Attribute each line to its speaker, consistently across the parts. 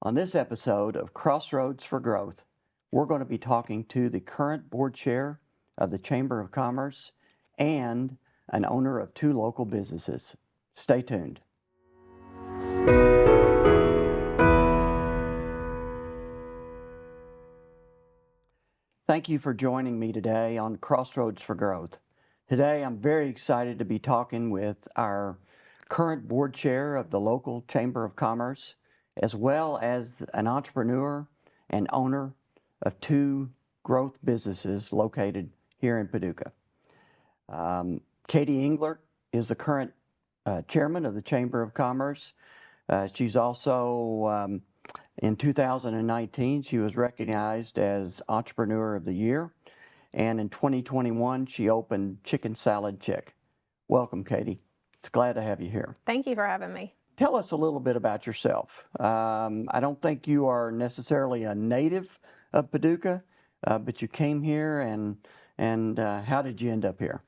Speaker 1: On this episode of Crossroads for Growth, we're going to be talking to the current board chair of the Chamber of Commerce and an owner of 2 local businesses. Stay tuned. Thank you for joining me today on Crossroads for Growth. Today I'm very excited to be talking with our current board chair of the local Chamber of Commerce, as well as an entrepreneur and owner of 2 growth businesses located here in Paducah. Katie Englert is the current chairman of the Chamber of Commerce. She's also, in 2019, she was recognized as Entrepreneur of the Year. And in 2021, she opened Chicken Salad Chick. Welcome, Katie. It's glad to have you here.
Speaker 2: Thank you for having me.
Speaker 1: Tell us a little bit about yourself. I don't think you are necessarily a native of Paducah, but you came here, and how did you end up here?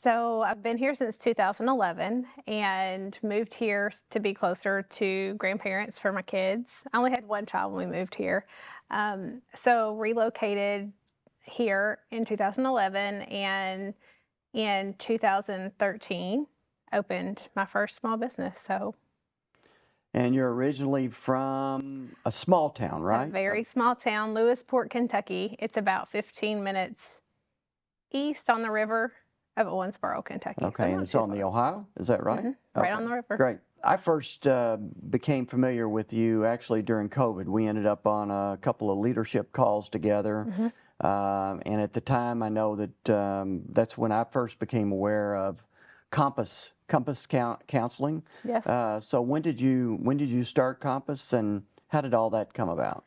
Speaker 2: So I've been here since 2011 and moved here to be closer to grandparents for my kids. I only had 1 child when we moved here. So relocated here in 2011, and in 2013 opened my first small business.
Speaker 1: And you're originally from a small town, right?
Speaker 2: A very small town, Lewisport, Kentucky. It's about 15 minutes east on the river of Owensboro, Kentucky.
Speaker 1: Okay, and it's on the Ohio, is that right?
Speaker 2: Mm-hmm. Right on the river.
Speaker 1: Great. I first became familiar with you actually during COVID. We ended up on a couple of leadership calls together. Mm-hmm. And at the time, I know that that's when I first became aware of Compass Counseling.
Speaker 2: Yes.
Speaker 1: So when did you start Compass, and how did all that come about?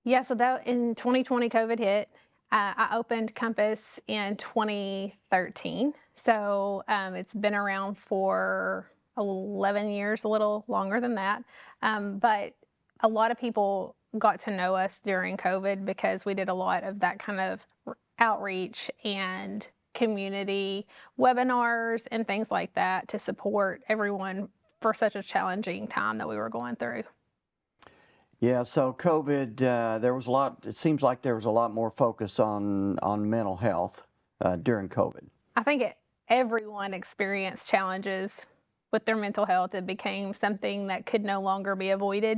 Speaker 2: Yeah, so that in 2020, COVID hit. I opened Compass in 2013. So it's been around for 11 years, a little longer than that. But a lot of people got to know us during COVID because we did a lot of that kind of outreach and community webinars and things like that to support everyone for such a challenging time that we were going through.
Speaker 1: Yeah, so COVID, there was a lot, it seems like there was a lot more focus on mental health during COVID.
Speaker 2: I think everyone experienced challenges with their mental health. It became something that could no longer be avoided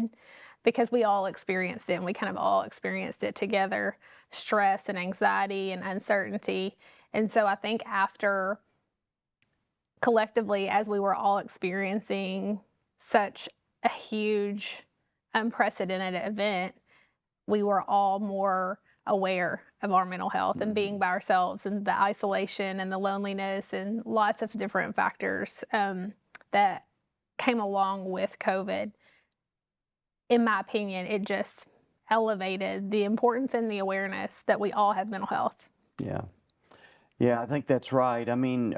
Speaker 2: because we all experienced it, and we kind of all experienced it together, stress and anxiety and uncertainty. And so I think after, collectively, as we were all experiencing such a huge, unprecedented event, we were all more aware of our mental health and being by ourselves, and the isolation and the loneliness and lots of different factors that came along with COVID. In my opinion, it just elevated the importance and the awareness that we all have mental health.
Speaker 1: Yeah. Yeah, I think that's right. I mean,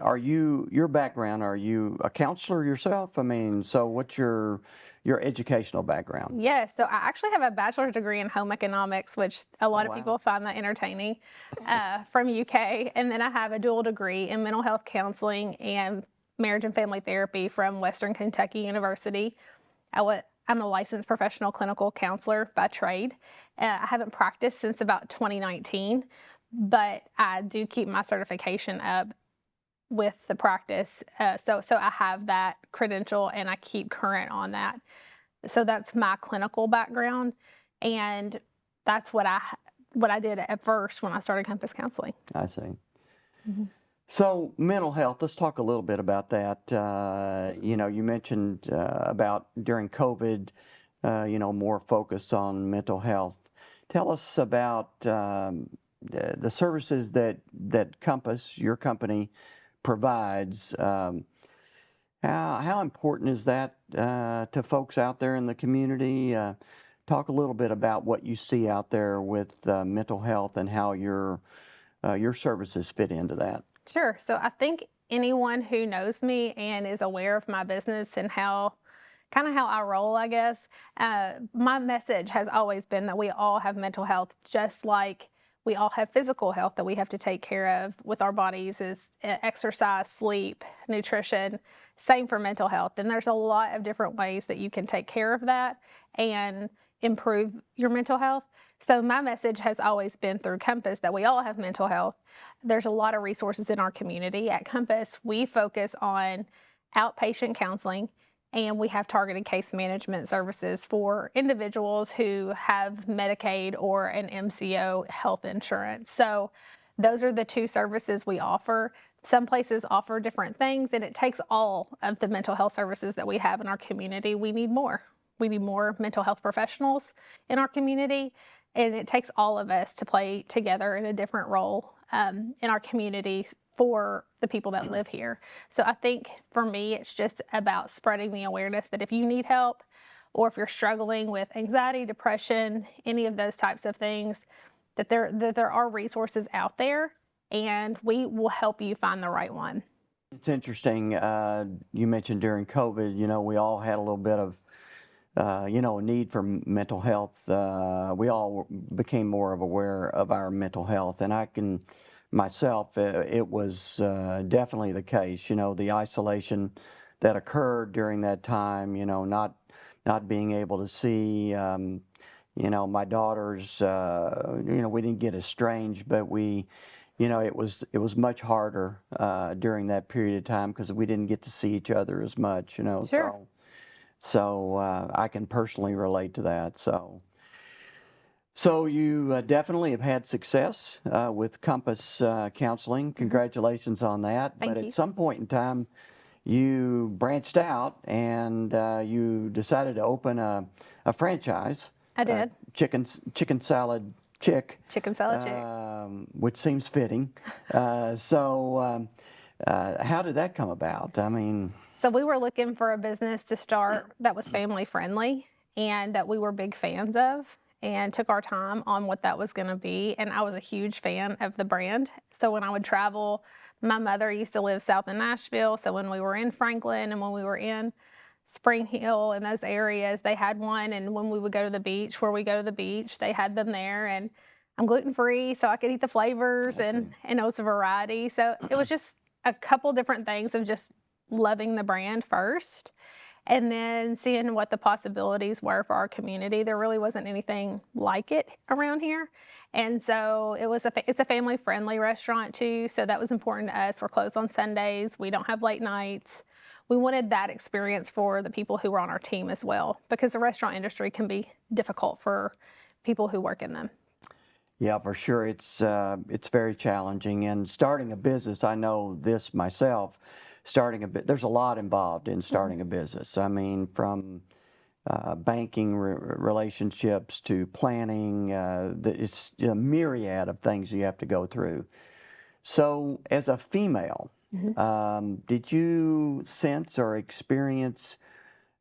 Speaker 1: your background, are you a counselor yourself? I mean, so what's your educational background?
Speaker 2: Yes, so I actually have a bachelor's degree in home economics, which a lot of people find that entertaining, from UK. And then I have a dual degree in mental health counseling and marriage and family therapy from Western Kentucky University. I'm a licensed professional clinical counselor by trade. I haven't practiced since about 2019. But I do keep my certification up with the practice. So I have that credential, and I keep current on that. So that's my clinical background. And that's what I did at first when I started Compass Counseling.
Speaker 1: I see. Mm-hmm. So mental health, let's talk a little bit about that. You mentioned about during COVID, more focus on mental health. Tell us about the services that Compass, your company, provides. How important is that to folks out there in the community? Talk a little bit about what you see out there with mental health and how your services fit into that.
Speaker 2: Sure. So I think anyone who knows me and is aware of my business and how I roll, I guess, my message has always been that we all have mental health, just like we all have physical health that we have to take care of with our bodies, is exercise, sleep, nutrition. Same for mental health. And there's a lot of different ways that you can take care of that. And improve your mental health. So my message has always been through Compass that we all have mental health. There's a lot of resources in our community. At Compass, we focus on outpatient counseling, and we have targeted case management services for individuals who have Medicaid or an MCO health insurance. So those are the two services we offer. Some places offer different things, and it takes all of the mental health services that we have in our community. We need more. We need more mental health professionals in our community, and it takes all of us to play together in a different role in our community for the people that live here. So I think for me, it's just about spreading the awareness that if you need help, or if you're struggling with anxiety, depression, any of those types of things, that there are resources out there, and we will help you find the right one.
Speaker 1: It's interesting. You mentioned during COVID, we all had a little bit of need for mental health. We all became more of aware of our mental health, and I can myself, it was definitely the case. The isolation that occurred during that time. Not being able to see. My daughters. We didn't get estranged, but we. It was much harder during that period of time because we didn't get to see each other as much.
Speaker 2: Sure.
Speaker 1: So I can personally relate to that. So you definitely have had success with Compass Counseling. Congratulations on that.
Speaker 2: Thank
Speaker 1: But
Speaker 2: you.
Speaker 1: at some point in time, you branched out and you decided to open a franchise.
Speaker 2: I did.
Speaker 1: Chicken Salad Chick.
Speaker 2: Chicken Salad Chick.
Speaker 1: Which seems fitting. So how did that come about? I mean...
Speaker 2: So we were looking for a business to start that was family friendly and that we were big fans of, and took our time on what that was going to be. And I was a huge fan of the brand. So when I would travel, my mother used to live south in Nashville. So when we were in Franklin and when we were in Spring Hill and those areas, they had one. And when we would go to the beach, where we go to the beach, they had them there. And I'm gluten-free, so I could eat the flavors, and it was a variety. So it was just a couple different things of just loving the brand first, and then seeing what the possibilities were for our community. There really wasn't anything like it around here. And so it's a family-friendly restaurant too, so that was important to us. We're closed on Sundays. We don't have late nights. We wanted that experience for the people who were on our team as well, because the restaurant industry can be difficult for people who work in them.
Speaker 1: Yeah, for sure. It's very challenging. And starting a business, I know this myself, there's a lot involved in starting a business. I mean, from banking relationships to planning, it's a myriad of things you have to go through. So as a female, did you sense or experience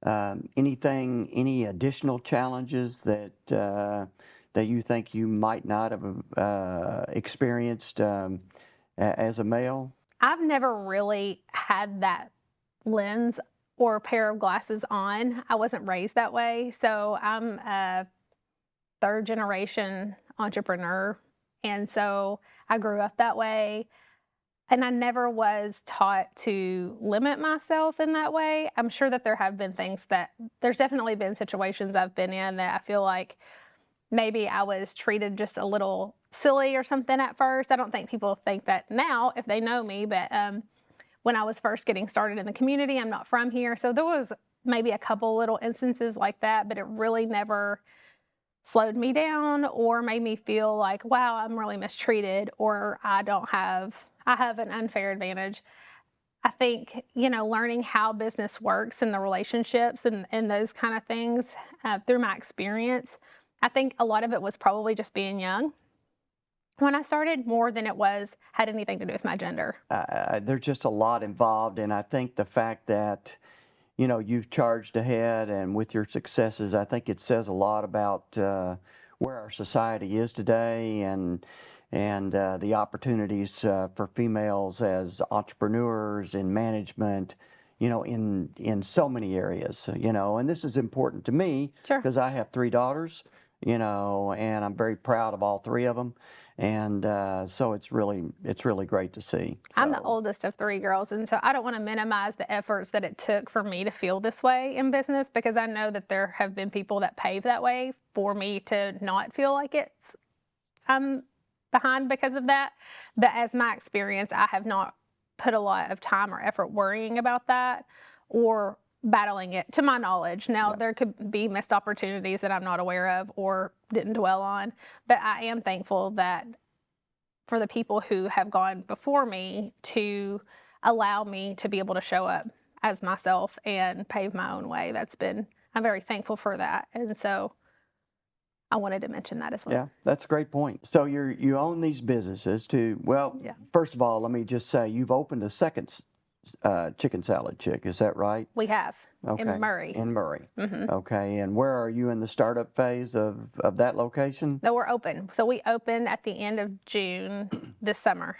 Speaker 1: any additional challenges that you think you might not have experienced as a male?
Speaker 2: I've never really had that lens or pair of glasses on. I wasn't raised that way. So I'm a third generation entrepreneur. And so I grew up that way. And I never was taught to limit myself in that way. I'm sure that there's definitely been situations I've been in that I feel like maybe I was treated just a little silly or something at first. I don't think people think that now if they know me, but when I was first getting started in the community, I'm not from here. So there was maybe a couple little instances like that, but it really never slowed me down or made me feel like, wow, I'm really mistreated, or I have an unfair advantage. I think, learning how business works and the relationships and those kind of things through my experience, I think a lot of it was probably just being young when I started, more than it had anything to do with my gender.
Speaker 1: There's just a lot involved, and I think the fact that you've charged ahead and with your successes, I think it says a lot about where our society is today, and the opportunities for females as entrepreneurs in management, in so many areas, and this is important to me
Speaker 2: Sure.
Speaker 1: because I have 3 daughters. and I'm very proud of all three of them. And so it's really great to see.
Speaker 2: I'm the
Speaker 1: So,
Speaker 2: oldest of three girls, and so I don't want to minimize the efforts that it took for me to feel this way in business, because I know that there have been people that paved that way for me to not feel like I'm behind because of that. But as my experience, I have not put a lot of time or effort worrying about that or battling it, to my knowledge. Now, there could be missed opportunities that I'm not aware of or didn't dwell on, but I am thankful that for the people who have gone before me to allow me to be able to show up as myself and pave my own way. I'm very thankful for that. And so I wanted to mention that as well.
Speaker 1: yeah, that's a great point. So you own these businesses too. Well,
Speaker 2: Yeah.
Speaker 1: first of all, let me just say you've opened a second chicken salad chick. Is that right?
Speaker 2: We have
Speaker 1: Okay.
Speaker 2: in Murray.
Speaker 1: In Murray. Okay. And where are you in the startup phase of that location?
Speaker 2: No, we're open. So we opened at the end of June this summer.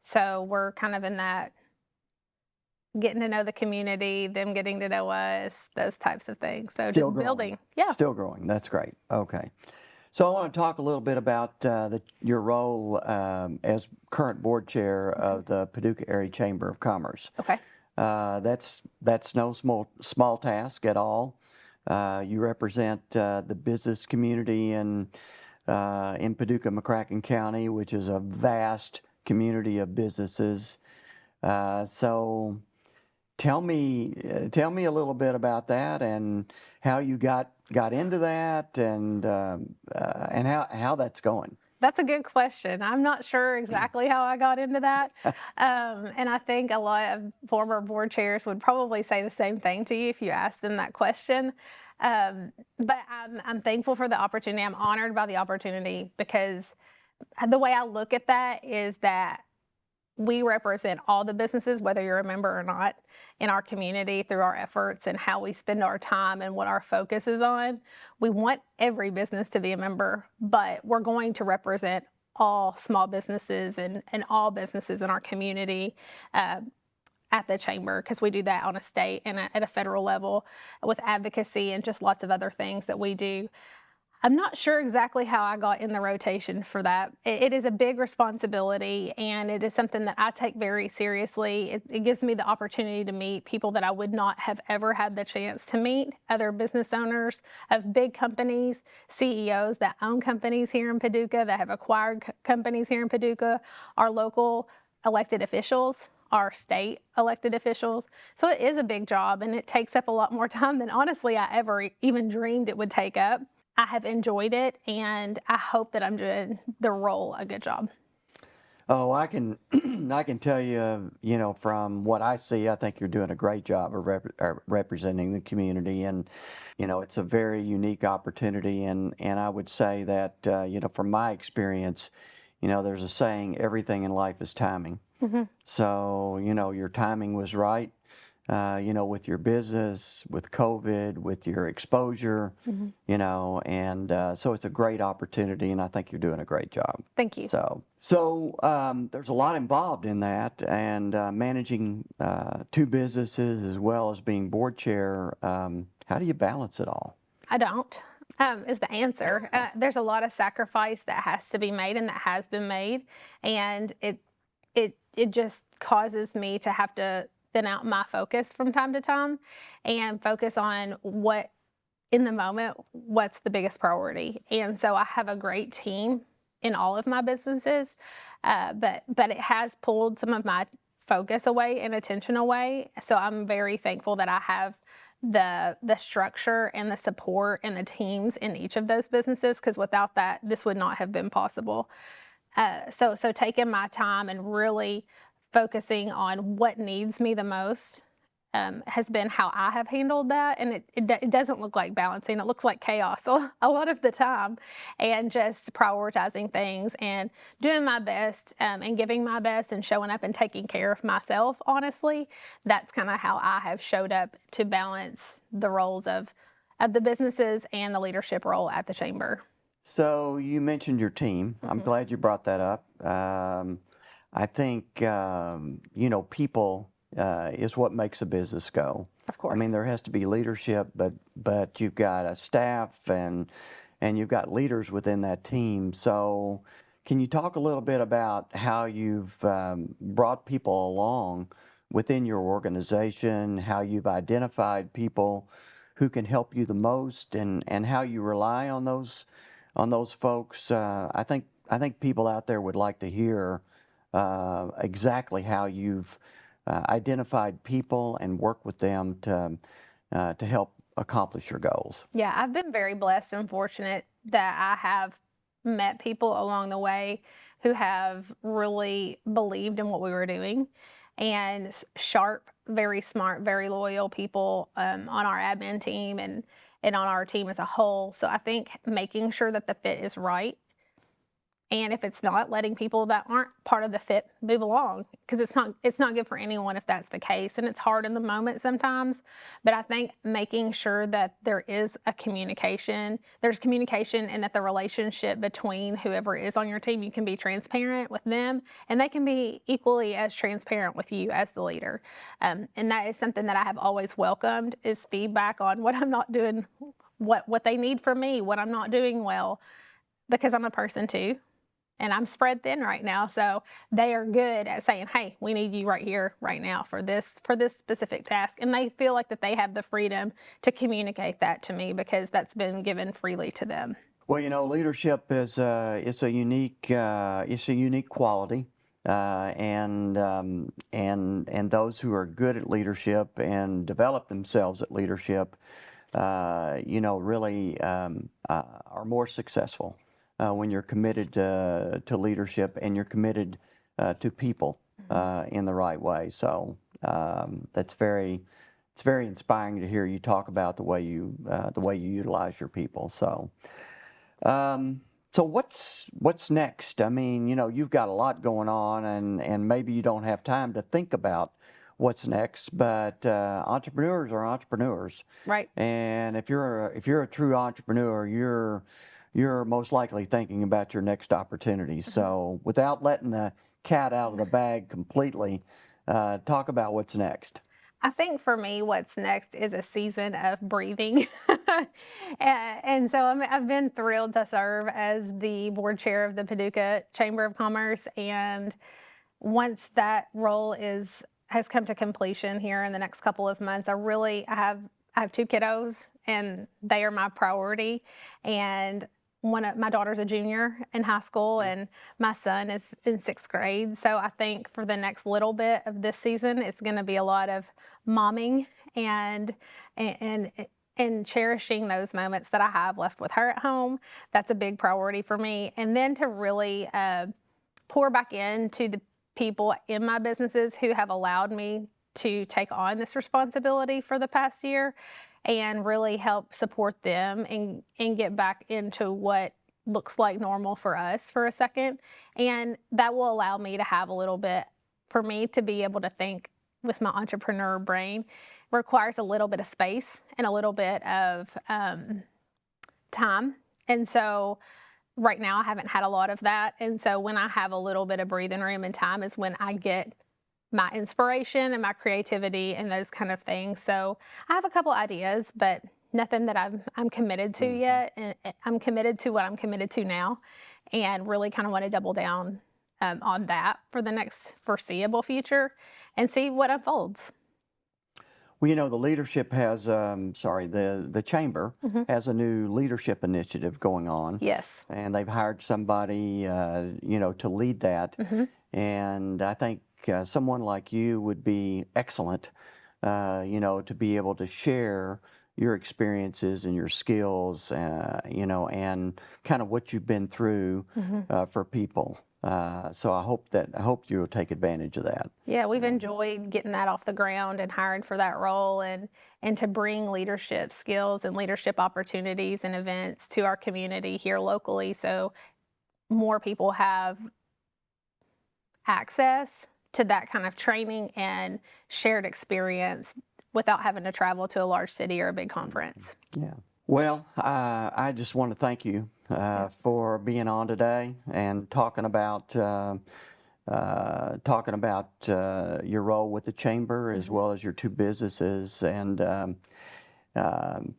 Speaker 2: So we're kind of in that getting to know the community, them getting to know us, those types of things. So
Speaker 1: Still
Speaker 2: just
Speaker 1: growing.
Speaker 2: building. Yeah.
Speaker 1: Still growing. That's great. Okay. So I want to talk a little bit about your role as current board chair of the Paducah Area Chamber of Commerce.
Speaker 2: Okay.
Speaker 1: That's no small task at all. You represent the business community in Paducah, McCracken County, which is a vast community of businesses. So tell me a little bit about that and how you got into that and how that's going.
Speaker 2: That's a good question. I'm not sure exactly how I got into that. And I think a lot of former board chairs would probably say the same thing to you if you asked them that question. But I'm thankful for the opportunity. I'm honored by the opportunity, because the way I look at that is that we represent all the businesses, whether you're a member or not, in our community through our efforts and how we spend our time and what our focus is on. We want every business to be a member, but we're going to represent all small businesses and all businesses in our community at the chamber, because we do that on a state and at a federal level with advocacy and just lots of other things that we do. I'm not sure exactly how I got in the rotation for that. It is a big responsibility, and it is something that I take very seriously. It gives me the opportunity to meet people that I would not have ever had the chance to meet, other business owners of big companies, CEOs that own companies here in Paducah, that have acquired companies here in Paducah, our local elected officials, our state elected officials. So it is a big job, and it takes up a lot more time than honestly I ever even dreamed it would take up. I have enjoyed it, and I hope that I'm doing the role a good job.
Speaker 1: Oh, I can tell you, from what I see, I think you're doing a great job of representing the community, and it's a very unique opportunity, and I would say that from my experience, there's a saying, everything in life is timing. So your timing was right. With your business, with COVID, with your exposure, and so it's a great opportunity, and I think you're doing a great job.
Speaker 2: Thank you.
Speaker 1: So there's a lot involved in that, and managing two businesses as well as being board chair. How do you balance it all?
Speaker 2: I don't, is the answer. There's a lot of sacrifice that has to be made and that has been made, and it just causes me to have to thin out my focus from time to time and focus on what in the moment, what's the biggest priority. And so I have a great team in all of my businesses, but it has pulled some of my focus away and attention away. So I'm very thankful that I have the structure and the support and the teams in each of those businesses, because without that, this would not have been possible. So taking my time and really focusing on what needs me the most has been how I have handled that. And it doesn't look like balancing. It looks like chaos a lot of the time, and just prioritizing things and doing my best and giving my best and showing up and taking care of myself, honestly. That's kind of how I have showed up to balance the roles of the businesses and the leadership role at the chamber.
Speaker 1: So you mentioned your team. I'm glad you brought that up. I think, people is what makes a business go.
Speaker 2: Of course.
Speaker 1: I mean, there has to be leadership, but you've got a staff and and you've got leaders within that team. So can you talk a little bit about how you've brought people along within your organization, how you've identified people who can help you the most, and how you rely on those folks? I think people out there would like to hear exactly how you've identified people and work with them to help accomplish your goals.
Speaker 2: Yeah, I've been very blessed and fortunate that I have met people along the way who have really believed in what we were doing, and sharp, very smart, very loyal people on our admin team and on our team as a whole. So I think making sure that the fit is right, and if it's not, letting people that aren't part of the fit move along, because it's not good for anyone if that's the case, and it's hard in the moment sometimes. But I think making sure that there is there's communication, and that the relationship between whoever is on your team, you can be transparent with them, and they can be equally as transparent with you as the leader. And that is something that I have always welcomed, is feedback on what I'm not doing, what they need from me, what I'm not doing well, because I'm a person too. And I'm spread thin right now, so they are good at saying, "Hey, we need you right here, right now for this specific task," and they feel like that they have the freedom to communicate that to me, because that's been given freely to them.
Speaker 1: Well, leadership is it's a unique quality, and those who are good at leadership and develop themselves at leadership, really are more successful when you're committed to leadership, and you're committed to people in the right way. So it's very inspiring to hear you talk about the way you utilize your people. So what's next? I mean, you've got a lot going on, and maybe you don't have time to think about what's next, but entrepreneurs are entrepreneurs.
Speaker 2: Right.
Speaker 1: And if you're a true entrepreneur, you're most likely thinking about your next opportunity. So without letting the cat out of the bag completely, talk about what's next.
Speaker 2: I think for me, what's next is a season of breathing. And so I've been thrilled to serve as the board chair of the Paducah Chamber of Commerce. And once that role has come to completion here in the next couple of months, I have two kiddos, and they are my priority. And one of my daughter's a junior in high school, and my son is in 6th grade. So I think for the next little bit of this season, it's going to be a lot of momming and cherishing those moments that I have left with her at home. That's a big priority for me. And then to really pour back into the people in my businesses who have allowed me to take on this responsibility for the past year, and really help support them and get back into what looks like normal for us for a second. And that will allow me to have a little bit, for me to be able to think with my entrepreneur brain, requires a little bit of space and a little bit of time. And so right now I haven't had a lot of that. And so when I have a little bit of breathing room and time is when I get my inspiration and my creativity and those kind of things. So I have a couple ideas, but nothing that I'm committed to yet. And I'm committed to what I'm committed to now, and really kind of want to double down on that for the next foreseeable future and see what unfolds.
Speaker 1: Well, the leadership has, the chamber has a new leadership initiative going on.
Speaker 2: Yes.
Speaker 1: And they've hired somebody, to lead that. And I think someone like you would be excellent, to be able to share your experiences and your skills, and kind of what you've been through for people. So I hope you'll take advantage of that.
Speaker 2: Yeah, we've enjoyed getting that off the ground and hiring for that role, and to bring leadership skills and leadership opportunities and events to our community here locally, so more people have access to that kind of training and shared experience without having to travel to a large city or a big conference.
Speaker 1: Yeah. Well, I just want to thank you for being on today and talking about your role with the chamber, as well as your two businesses, and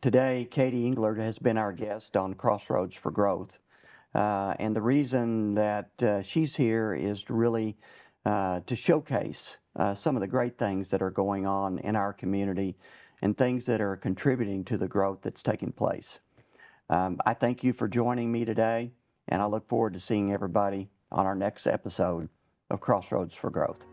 Speaker 1: Today, Katie Englert has been our guest on Crossroads for Growth. And the reason that she's here is really to showcase some of the great things that are going on in our community and things that are contributing to the growth that's taking place. I thank you for joining me today, and I look forward to seeing everybody on our next episode of Crossroads for Growth.